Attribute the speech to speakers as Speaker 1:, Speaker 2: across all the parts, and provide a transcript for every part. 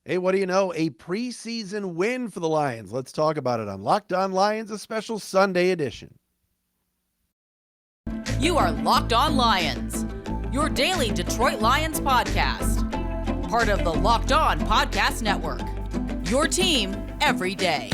Speaker 1: Hey, what do you know? A preseason win for the Lions. Let's talk about it on Locked On Lions, a special Sunday edition.
Speaker 2: You are Locked On Lions, your daily Detroit Lions podcast. Part of the Locked On Podcast Network. Your team every day.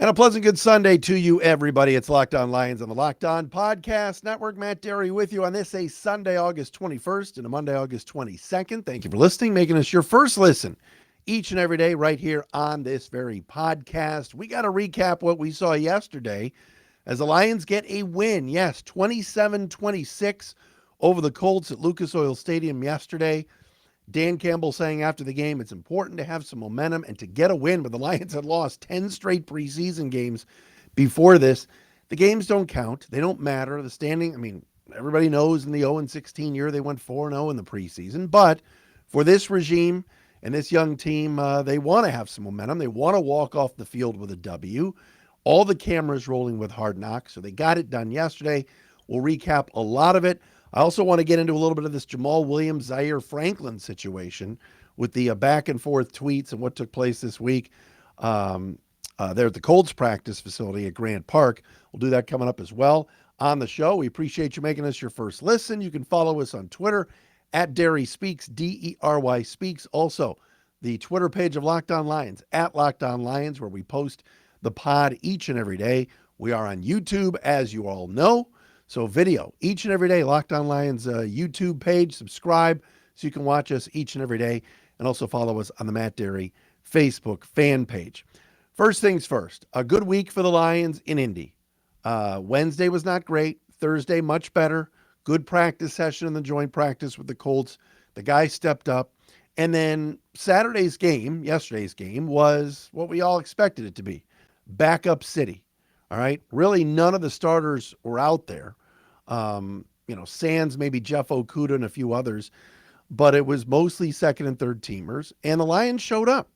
Speaker 1: And a pleasant good Sunday to you, everybody. It's Locked On Lions on the Locked On Podcast Network. Matt Dery with you on this, a Sunday, August 21st and a Monday, August 22nd. Thank you for listening, making us your first listen each and every day right here on this very podcast. We got to recap what we saw yesterday as the Lions get a win. Yes, 27-26 over the Colts at Lucas Oil Stadium yesterday. Dan Campbell saying after the game, it's important to have some momentum and to get a win, but the Lions had lost 10 straight preseason games before this. The games don't count. They don't matter. The standing, everybody knows in the 0-16 year, they went 4-0 in the preseason, but for this regime and this young team, they want to have some momentum. They want to walk off the field with a W. All the cameras rolling with Hard Knocks, so they got it done yesterday. We'll recap a lot of it. I also want to get into a little bit of this Jamaal Williams, Zaire Franklin situation with the back and forth tweets and what took place this week there at the Colts practice facility at Grant Park. We'll do that coming up as well on the show. We appreciate you making us your first listen. You can follow us on Twitter at Dery Speaks, Dery Speaks. Also, the Twitter page of Locked On Lions, at Locked On Lions, where we post the pod each and every day. We are on YouTube, as you all know. So video each and every day, Locked On Lions YouTube page. Subscribe so you can watch us each and every day, and also follow us on the Matt Dery Facebook fan page. First things first, a good week for the Lions in Indy. Wednesday was not great. Thursday, much better. Good practice session in the joint practice with the Colts. The guys stepped up. And then yesterday's game, was what we all expected it to be. Backup city. All right. Really, none of the starters were out there. Sans, maybe Jeff Okudah and a few others, but it was mostly second and third teamers. And the Lions showed up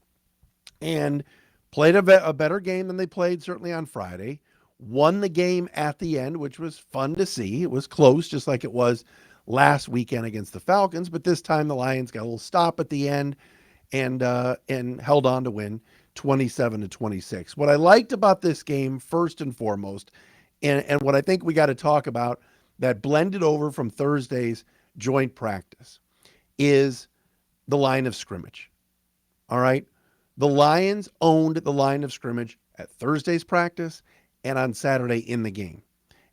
Speaker 1: and played a better game than they played certainly on Friday. Won the game at the end, which was fun to see. It was close, just like it was last weekend against the Falcons. But this time the Lions got a little stop at the end and held on to win 27-26. What I liked about this game, first and foremost, and what I think we got to talk about that blended over from Thursday's joint practice, is the line of scrimmage. All right? The Lions owned the line of scrimmage at Thursday's practice and on Saturday in the game.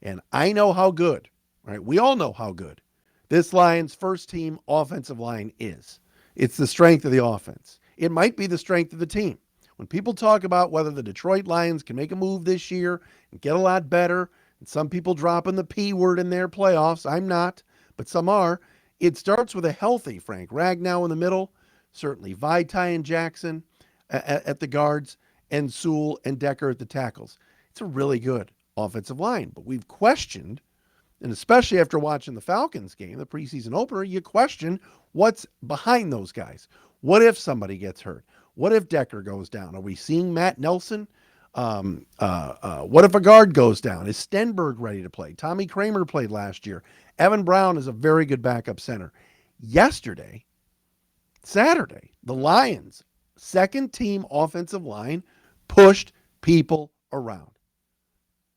Speaker 1: And I know how good, right? We all know how good this Lions first team offensive line is. It's the strength of the offense. It might be the strength of the team. When people talk about whether the Detroit Lions can make a move this year and get a lot better, and some people dropping the P word in their playoffs, I'm not, but some are, it starts with a healthy Frank Ragnow in the middle, certainly Vaitai and Jackson at the guards, and Sewell and Decker at the tackles. It's a really good offensive line, but we've questioned, and especially after watching the Falcons game, the preseason opener, you question what's behind those guys. What if somebody gets hurt? What if Decker goes down? Are we seeing Matt Nelson? What if a guard goes down? Is Stenberg ready to play? Tommy Kramer played last year. Evan Brown is a very good backup center. Saturday, the Lions' second team offensive line pushed people around.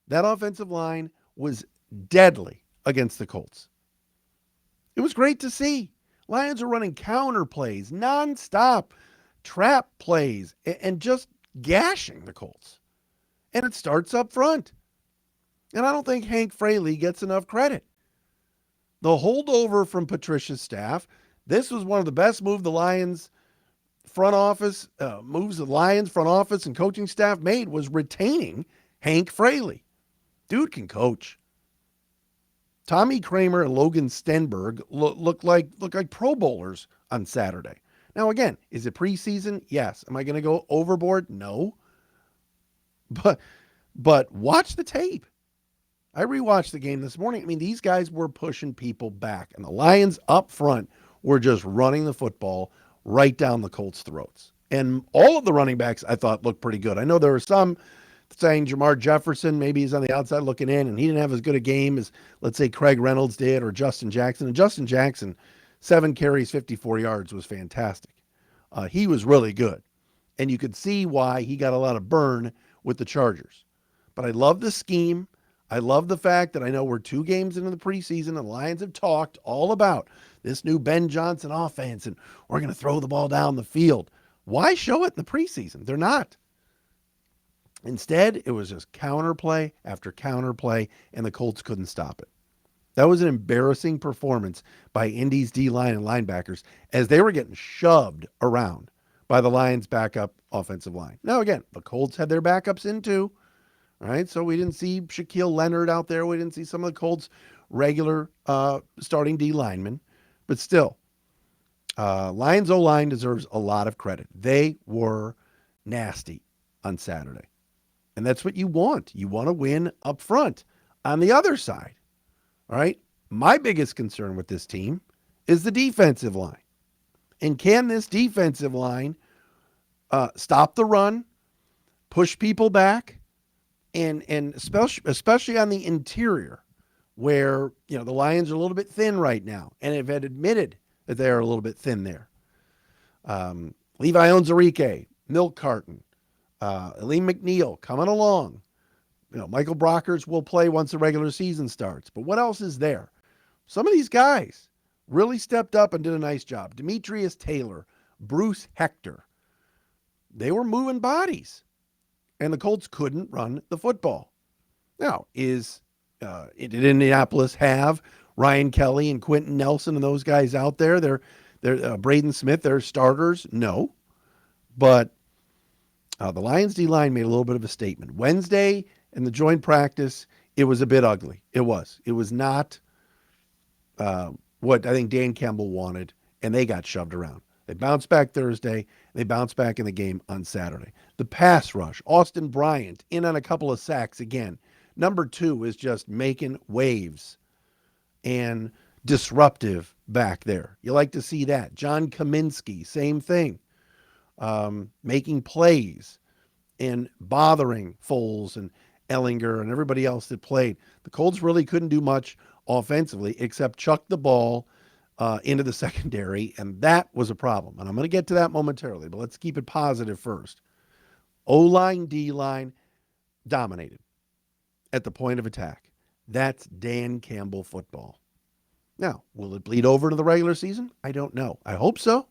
Speaker 1: That offensive line was deadly against the Colts. It was great to see. Lions are running counter plays, nonstop trap plays, and just gashing the Colts. And it starts up front. And I don't think Hank Fraley gets enough credit. The holdover from Patricia's staff, this was one of the best moves the Lions front office and coaching staff made, was retaining Hank Fraley. Dude can coach. Tommy Kramer and Logan Stenberg look like Pro Bowlers on Saturday. Now, again, is it preseason? Yes. Am I going to go overboard? No. But watch the tape. I rewatched the game this morning. These guys were pushing people back, and the Lions up front were just running the football right down the Colts' throats. And all of the running backs I thought looked pretty good. I know there were some saying Jamar Jefferson, maybe he's on the outside looking in, and he didn't have as good a game as, let's say, Craig Reynolds did or Justin Jackson. And Justin Jackson, 7 carries, 54 yards was fantastic. He was really good. And you could see why he got a lot of burn with the Chargers. But I love the scheme. I love the fact that I know we're 2 games into the preseason and the Lions have talked all about this new Ben Johnson offense and we're going to throw the ball down the field. Why show it in the preseason? They're not. Instead, it was just counterplay after counterplay, and the Colts couldn't stop it. That was an embarrassing performance by Indy's D-line and linebackers as they were getting shoved around by the Lions' backup offensive line. Now, again, the Colts had their backups in too, right? So we didn't see Shaquille Leonard out there. We didn't see some of the Colts' regular starting D-linemen. But still, Lions O-line deserves a lot of credit. They were nasty on Saturday. And that's what you want. You want to win up front. On the other side, all right, my biggest concern with this team is the defensive line. And can this defensive line stop the run, push people back, and especially on the interior where, you know, the Lions are a little bit thin right now and have admitted that they are a little bit thin there. Levi Onwuzurike, Milk Carton, Aleem McNeil coming along. You know, Michael Brockers will play once the regular season starts. But what else is there? Some of these guys really stepped up and did a nice job. Demetrius Taylor, Bruce Hector. They were moving bodies. And the Colts couldn't run the football. Now, did Indianapolis have Ryan Kelly and Quentin Nelson and those guys out there? They're Braden Smith, they're starters? No. But the Lions D-line made a little bit of a statement. Wednesday in the joint practice, it was a bit ugly. It was. It was not what I think Dan Campbell wanted, and they got shoved around. They bounced back Thursday. They bounced back in the game on Saturday. The pass rush, Austin Bryant in on a couple of sacks again. Number 2 is just making waves and disruptive back there. You like to see that. John Kaminsky, same thing. Making plays and bothering Foles and Ellinger and everybody else that played. The Colts really couldn't do much offensively except chuck the ball into the secondary, and that was a problem. And I'm going to get to that momentarily, but let's keep it positive first. O-line, D-line dominated at the point of attack. That's Dan Campbell football. Now, will it bleed over to the regular season? I don't know. I hope so.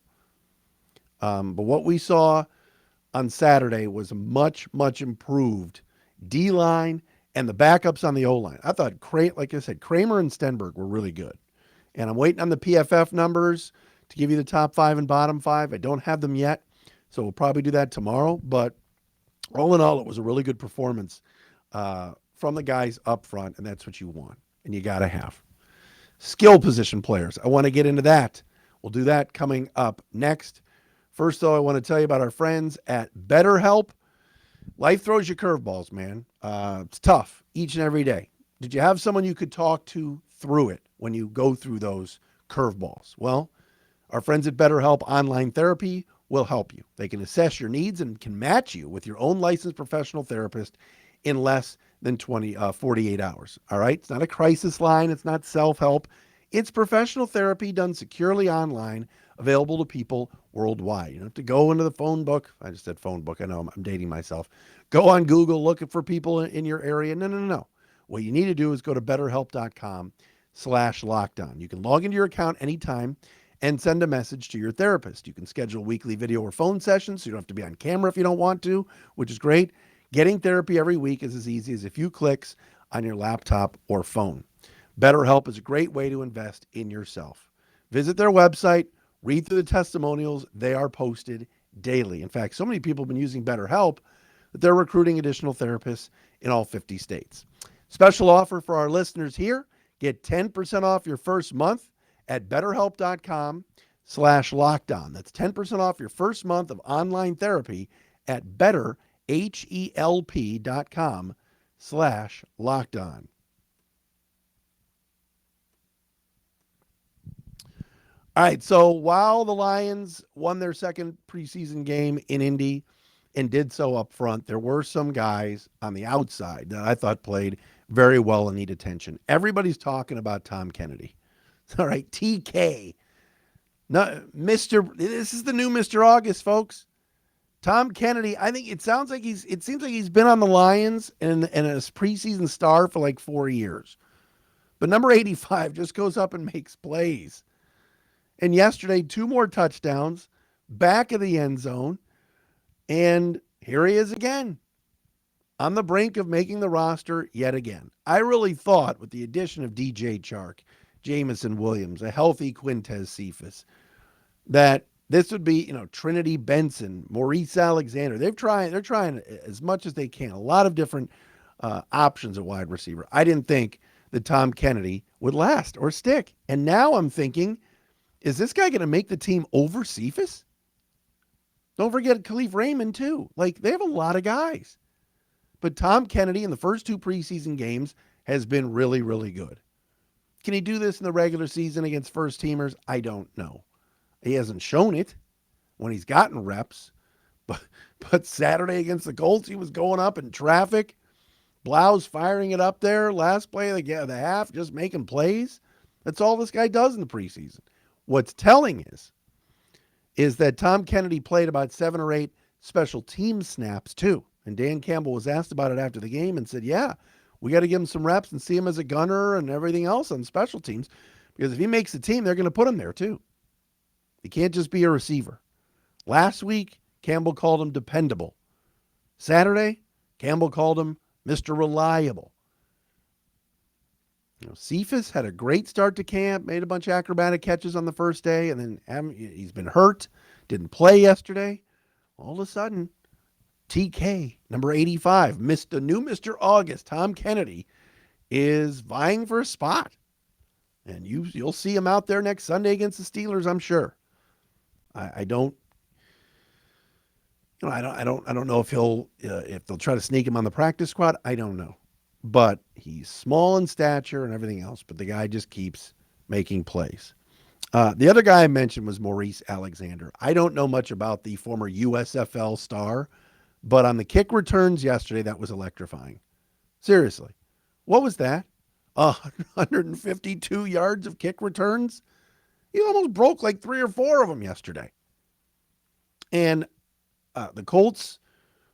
Speaker 1: But what we saw on Saturday was a much, much improved D-line and the backups on the O-line. I thought, like I said, Kramer and Stenberg were really good. And I'm waiting on the PFF numbers to give you the top 5 and bottom 5. I don't have them yet, so we'll probably do that tomorrow. But all in all, it was a really good performance from the guys up front, and that's what you want, and you got to have. Skill position players. I want to get into that. We'll do that coming up next. First, though, I want to tell you about our friends at BetterHelp. Life throws you curveballs, man. It's tough each and every day. Did you have someone you could talk to through it when you go through those curveballs? Well, our friends at BetterHelp Online Therapy will help you. They can assess your needs and can match you with your own licensed professional therapist in less than 48 hours. All right? It's not a crisis line. It's not self-help. It's professional therapy done securely online, available to people worldwide. You don't have to go into the phone book. I just said phone book. I know I'm dating myself. Go on Google looking for people in your area. No. What you need to do is go to betterhelp.com/lockdown. You can log into your account anytime and send a message to your therapist. You can schedule weekly video or phone sessions, so you don't have to be on camera if you don't want to, which is great. Getting therapy every week is as easy as a few clicks on your laptop or phone. BetterHelp is a great way to invest in yourself. Visit their website, read through the testimonials. They are posted daily. In fact, so many people have been using BetterHelp that they're recruiting additional therapists in all 50 states. Special offer for our listeners here. Get 10% off your first month at betterhelp.com/lockdown. That's 10% off your first month of online therapy at betterhelp.com/lockdown. All right, so while the Lions won their second preseason game in Indy and did so up front, there were some guys on the outside that I thought played very well and need attention. Everybody's talking about Tom Kennedy. All right, TK. No, Mr. This is the new Mr. August, folks. Tom Kennedy, I think it seems like he's been on the Lions and a preseason star for like 4 years. But number 85 just goes up and makes plays. And yesterday, 2 more touchdowns, back of the end zone. And here he is again, on the brink of making the roster yet again. I really thought with the addition of DJ Chark, Jamison Williams, a healthy Quintez Cephas, that this would be, Trinity Benson, Maurice Alexander. They're trying as much as they can, a lot of different options at wide receiver. I didn't think that Tom Kennedy would last or stick. And now I'm thinking, is this guy going to make the team over Cephas? Don't forget Khalif Raymond, too. Like, they have a lot of guys. But Tom Kennedy in the first 2 preseason games has been really, really good. Can he do this in the regular season against first teamers? I don't know. He hasn't shown it when he's gotten reps. But Saturday against the Colts, he was going up in traffic. Blau's firing it up there. Last play of the half, just making plays. That's all this guy does in the preseason. What's telling is that Tom Kennedy played about 7 or 8 special team snaps too. And Dan Campbell was asked about it after the game and said, yeah, we got to give him some reps and see him as a gunner and everything else on special teams. Because if he makes the team, they're going to put him there too. He can't just be a receiver. Last week, Campbell called him dependable. Saturday, Campbell called him Mr. Reliable. Cephas had a great start to camp, made a bunch of acrobatic catches on the first day, and then he's been hurt, didn't play yesterday. All of a sudden, TK, number 85, new Mr. August, Tom Kennedy, is vying for a spot. And you'll see him out there next Sunday against the Steelers, I'm sure. I don't know if they'll try to sneak him on the practice squad. I don't know. But he's small in stature and everything else, but the guy just keeps making plays. The other guy I mentioned was Maurice Alexander. I don't know much about the former USFL star, but on the kick returns yesterday, that was electrifying. Seriously. What was that? 152 yards of kick returns? He almost broke like 3 or 4 of them yesterday. And the Colts,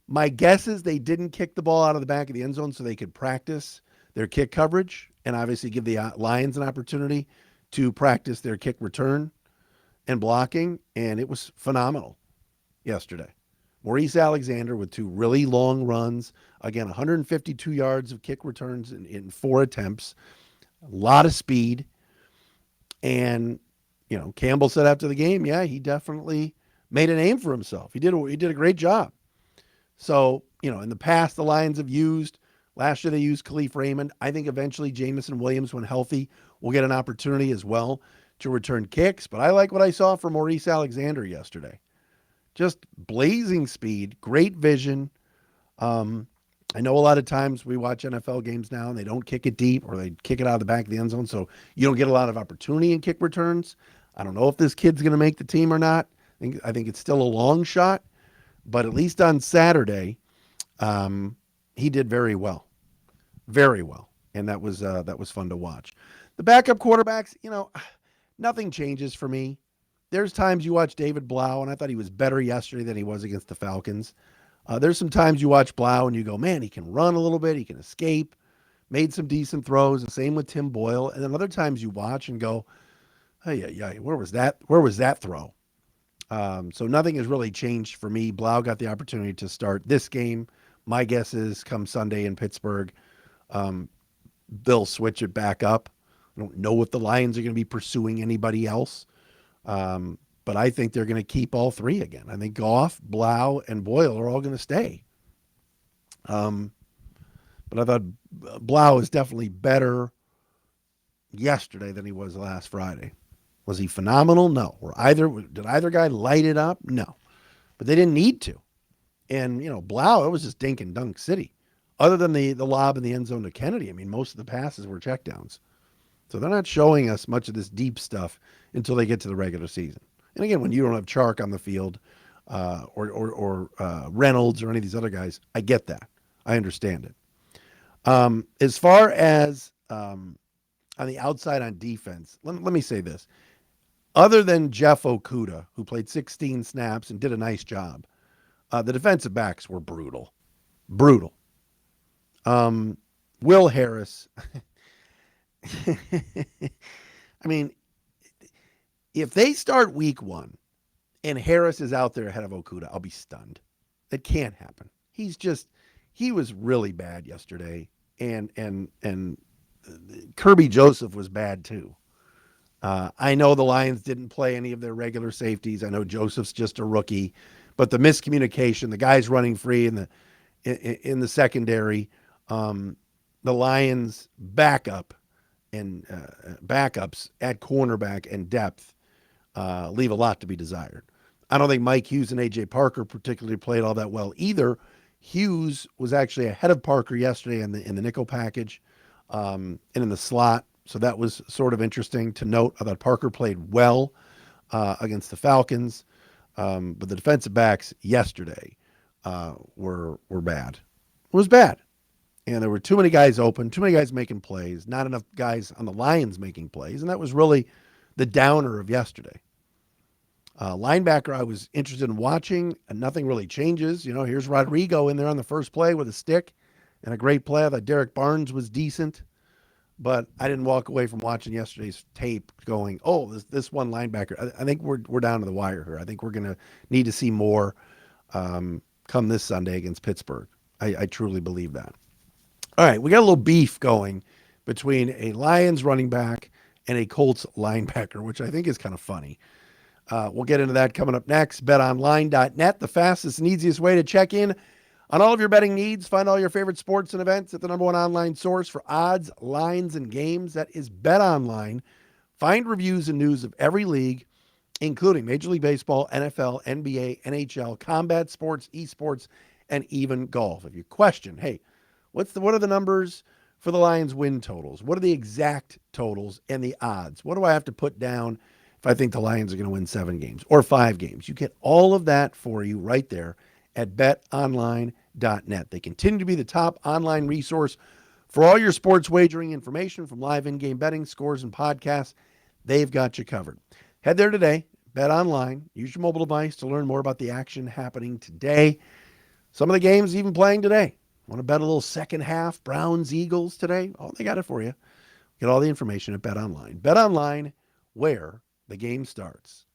Speaker 1: my guess is they didn't kick the ball out of the back of the end zone so they could practice their kick coverage and obviously give the Lions an opportunity to practice their kick return and blocking. And it was phenomenal yesterday. Maurice Alexander with 2 really long runs. Again, 152 yards of kick returns in 4 attempts. A lot of speed. And, Campbell said after the game, yeah, he definitely made a name for himself. He did a great job. So, in the past, the Lions have last year they used Khalif Raymond. I think eventually Jamison Williams, when healthy, will get an opportunity as well to return kicks. But I like what I saw from Maurice Alexander yesterday. Just blazing speed, great vision. I know a lot of times we watch NFL games now and they don't kick it deep or they kick it out of the back of the end zone. So you don't get a lot of opportunity in kick returns. I don't know if this kid's going to make the team or not. I think it's still a long shot, but at least on Saturday, he did very well. Very well. And that was fun to watch. The backup quarterbacks, nothing changes for me. There's times you watch David Blau, and I thought he was better yesterday than he was against the Falcons. There's some times you watch Blau and you go, man, he can run a little bit, he can escape, made some decent throws, and same with Tim Boyle. And then other times you watch and go, hey, where was that throw? So nothing has really changed for me. Blau got the opportunity to start this game. My guess is come Sunday in Pittsburgh, they'll switch it back up. I don't know if the Lions are going to be pursuing anybody else. But I think they're going to keep all 3 again. I think Goff, Blau, and Boyle are all going to stay. But I thought Blau is definitely better yesterday than he was last Friday. Was he phenomenal? No. Did either guy light it up? No. But they didn't need to. And, Blau, it was just dink and dunk city. Other than the lob in the end zone to Kennedy, most of the passes were checkdowns. So they're not showing us much of this deep stuff until they get to the regular season. And again, when you don't have Chark on the field or Reynolds or any of these other guys, I get that. I understand it. As far as on the outside on defense, let me say this. Other than Jeff Okuda, who played 16 snaps and did a nice job, the defensive backs were brutal. Brutal. Will Harris. I mean, if they start week 1 and Harris is out there ahead of Okuda, I'll be stunned. That can't happen. He was really bad yesterday. And Kirby Joseph was bad too. I know the Lions didn't play any of their regular safeties. I know Joseph's just a rookie, but the miscommunication, the guys running free in the secondary, the Lions backup and backups at cornerback and depth leave a lot to be desired. I don't think Mike Hughes and A.J. Parker particularly played all that well either. Hughes was actually ahead of Parker yesterday in the nickel package and in the slot. So that was sort of interesting to note. I thought Parker played well against the Falcons. But the defensive backs yesterday were bad. It was bad. And there were too many guys open, too many guys making plays, not enough guys on the Lions making plays. And that was really the downer of yesterday. Linebacker, I was interested in watching, and nothing really changes. Here's Rodrigo in there on the first play with a stick and a great play. I thought Derek Barnes was decent, but I didn't walk away from watching yesterday's tape going, oh, this one linebacker. I think we're down to the wire here. I think we're going to need to see more come this Sunday against Pittsburgh. I truly believe that. All right, we got a little beef going between a Lions running back and a Colts linebacker, which I think is kind of funny. We'll get into that coming up next. BetOnline.net, the fastest and easiest way to check in on all of your betting needs. Find all your favorite sports and events at the #1 online source for odds, lines, and games. That is BetOnline. Find reviews and news of every league, including Major League Baseball, NFL, NBA, NHL, combat sports, esports, and even golf. If you question, hey, what are the numbers for the Lions win totals? What are the exact totals and the odds? What do I have to put down if I think the Lions are going to win 7 games or 5 games? You get all of that for you right there at betonline.net. They continue to be the top online resource for all your sports wagering information, from live in-game betting, scores, and podcasts. They've got you covered. Head there today, BetOnline. Use your mobile device to learn more about the action happening today. Some of the games even playing today. Want to bet a little second half Browns Eagles today? Oh, they got it for you. Get all the information at BetOnline. BetOnline, where the game starts.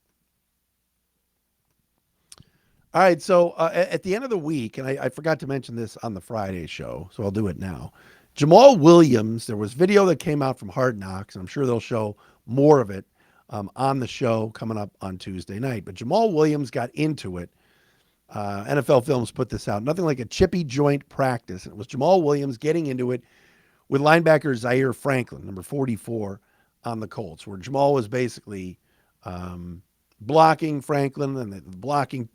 Speaker 1: All right, so at the end of the week, and I forgot to mention this on the Friday show, so I'll do it now. Jamaal Williams, there was video that came out from Hard Knocks, and I'm sure they'll show more of it on the show coming up on Tuesday night. But Jamaal Williams got into it. NFL Films put this out. Nothing like a chippy joint practice. And it was Jamaal Williams getting into it with linebacker Zaire Franklin, number 44, on the Colts, where Jamaal was basically blocking Franklin, and the blocking,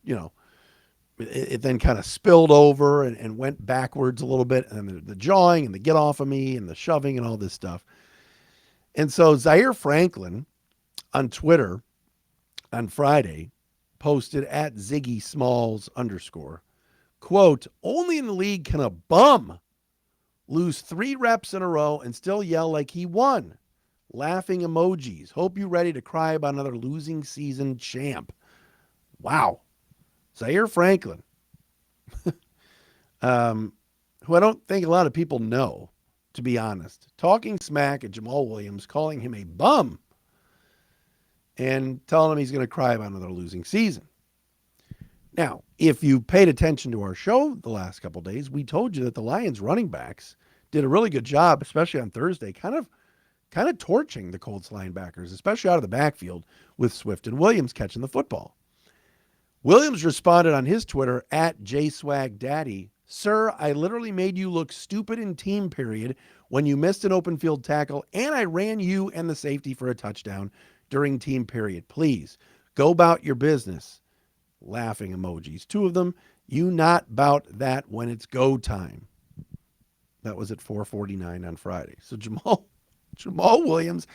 Speaker 1: it then kind of spilled over and went backwards a little bit, and the jawing and the get off of me and the shoving and all this stuff. And so Zaire Franklin on Twitter on Friday posted at Ziggy Smalls _ quote, only in the league can a bum lose 3 reps in a row and still yell like he won. Laughing emojis. Hope you ready to cry about another losing season champ. Wow. Zaire Franklin, who I don't think a lot of people know, to be honest, talking smack at Jamaal Williams, calling him a bum, and telling him he's going to cry about another losing season. Now, if you paid attention to our show the last couple of days, we told you that the Lions running backs did a really good job, especially on Thursday, kind of torching the Colts linebackers, especially out of the backfield, with Swift and Williams catching the football. Williams responded on his Twitter at JSwagDaddy, sir, I literally made you look stupid in team period when you missed an open field tackle, and I ran you and the safety for a touchdown during team period. Please go about your business. Laughing emojis, 2 of them. You not bout that when it's go time. That was at 4:49 on Friday. So Jamaal Jamaal Williams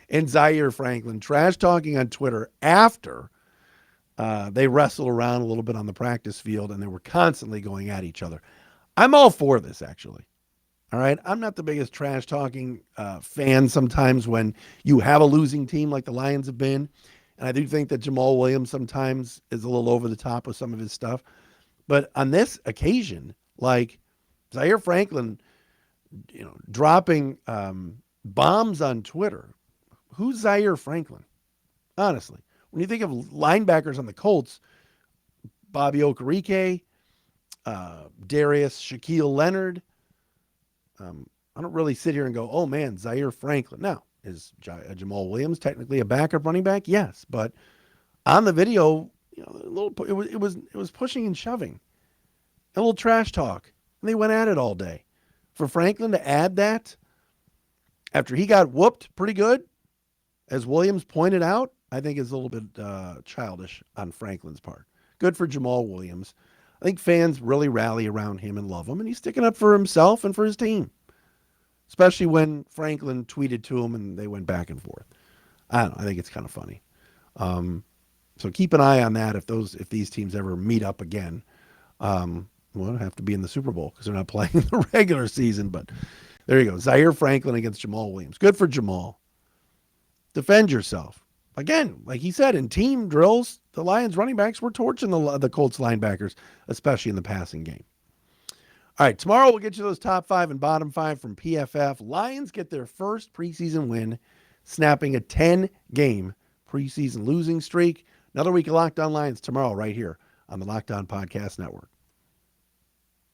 Speaker 1: and Zaire Franklin trash talking on Twitter after they wrestled around a little bit on the practice field and they were constantly going at each other. I'm all for this, actually. All right. I'm not the biggest trash talking fan sometimes when you have a losing team like the Lions have been. And I do think that Jamaal Williams sometimes is a little over the top with some of his stuff. But on this occasion, like Zaire Franklin, dropping bombs on Twitter. Who's Zaire Franklin? Honestly, when you think of linebackers on the Colts, Bobby Okereke, Darius, Shaquille Leonard. I don't really sit here and go, oh man, Zaire Franklin. Now, is Jamaal Williams technically a backup running back? Yes, but on the video, it was pushing and shoving, a little trash talk, and they went at it all day. For Franklin to add that after he got whooped pretty good, as Williams pointed out, I think is a little bit childish on Franklin's part. Good for Jamaal Williams. I think fans really rally around him and love him, and he's sticking up for himself and for his team, especially when Franklin tweeted to him and they went back and forth. I don't know. I think it's kind of funny. So keep an eye on that if these teams ever meet up again. Well, it'll have to be in the Super Bowl because they're not playing the regular season. But there you go. Zaire Franklin against Jamaal Williams. Good for Jamaal. Defend yourself. Again, like he said, in team drills, the Lions running backs were torching the Colts linebackers, especially in the passing game. All right, tomorrow we'll get you those top 5 and bottom 5 from PFF. Lions get their first preseason win, snapping a 10-game preseason losing streak. Another week of Locked On Lions tomorrow right here on the Locked On Podcast Network.